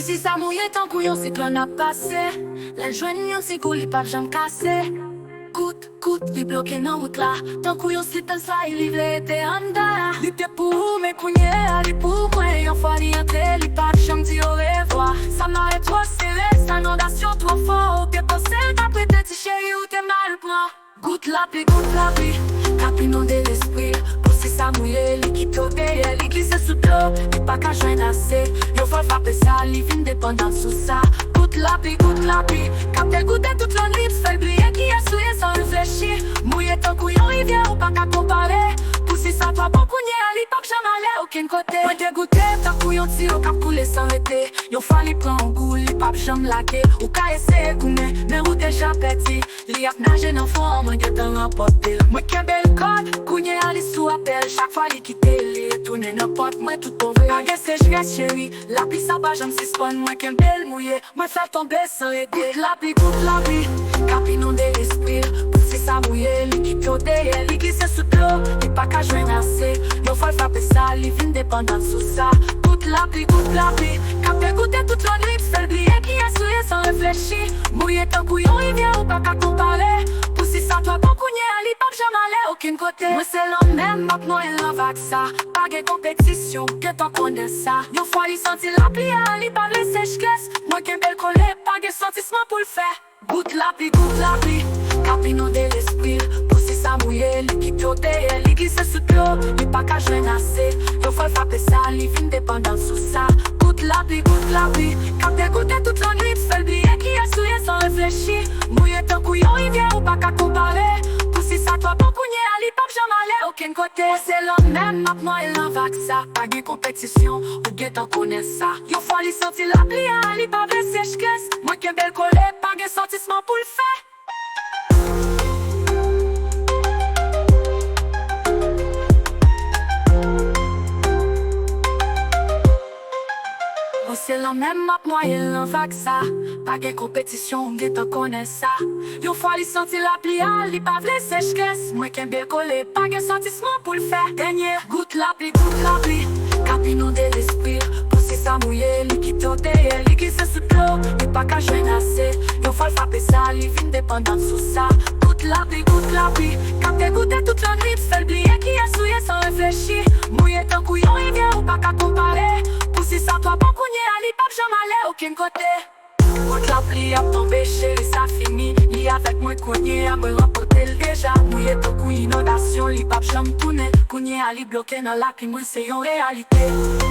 Pussy sa mouye tan kou yon cyclone a passé. L'en jwen yon si kou li pa jam kase. Kout, li bloke nan wout la. Tan kou yon si tan sa li vle ete anda. Li te pou me kounye a li pou mwen. Yon fwa li entre li pa jam di au revoir. Sa mare tro serré, sa inondasyon tro fort. Te pense d'aprete ti chéri ou te mal pran. Gout la pli, kap inonde l'esprit. Pussy sa mouye, li kite ou deye, li glisse sou do. Li pa ka jwen ase, yo fwa frape sa, li fin dependant sou sa. Gout la pli, kap te goute tout l'an lip. Fèl bliye ki esouye sans réfléchir. Mouye tan kou yon rivye ou pa ka kompare. Pussy sa twa bon kounye, li pap jam ale aucun kote. Mwen te goute tan kou yon tiro kap koule sans rete. Yon fwa li pran gou, li pap jam lake. Ou ka ese koune, men ou deja peti. Li ap nage nan fon, mwen ge tan rempote. Mwen kembe l kod, kounye a li sou apel. Chak fwa li kite li, toune nepot mwen tout povre. Kage se jres chéri, la pli sa pa jam si spon. Mwen kembe l mouye, mwen fèl tombe sans rete. Gout la pli, kap inonde l'esprit. Pussy sa mouye, li kite ou deye, li glisse sou do. Li pa ka jwen ase, yo fòl frape sa, li vin dependant sou sa. Gout la pli, kap te goute tout l'an lip. Fèl bliye ki esouye sans réfléchir. Mouye tan kou yon rivye ou pa ka kompare. Pussy sa twa bon kounye, li pap jam ale aucun kote. Mwen se l'an men, mak mwen l'an vak sa. Pa gen kompetisyon, ke tan konen sa. Yon fwa li santi la pli, li pa vle sej kles. Mwen ken bel kole, pa gen sentisman pou l'fè. Gout la pli, kap inonde l'esprit. Pussy sa mouye, li kite ou deye, li glisse sou do. Li pa ka jwen ase, yo fòl frape sa, li fin dependant sou sa. Gout la pli, kap te goute tout l'an lip. Fèl bliye ki esouye sans réfléchir. Mouye tan kou yon rivye ou pa ka kompare. Pussy sa twa bon kounye, li pap jam ale aucun kote. Mwen se l'an men, mak mwen l'an vak sa. Pa gen kompetisyon, ou gen tan konen sa. Yon fwa li santi la pli, li pa vle sej kles. Mwen ken bel kole, pa gen sentisman pou l'fè. Mwen se l'an men, mak mwen l'an vak sa. Pa gen kompetisyon, ou gen tan konen sa. Yon fwa li santi la pli, li pa vle sej kles. Mwen ken bel kole, pa gen sentisman pou l'fè. Denye, gout la pli, kap inonde l'esprit. Pussy sa mouye, li kite ou deye, li glisse sou do. Li pa ka jwen ase, yon fwa frape sa, li fin dependant sou sa. Gout la pli, kap te goute tout l'an lip. Fèl bliye ki esouye sans réfléchir. Mouye tan kou yon rivye ou pa ka kompare. Pussy sa twa bon kounye, li pap jam ale aucun kote. Gout la pli ap tombe chéri sa fini. Li avek mwen kounye a mwen rempote l deja. Mouye tan kou inondasyon, li pap jam toune. Kounye a li bloke nan la pi mwen se yon realite.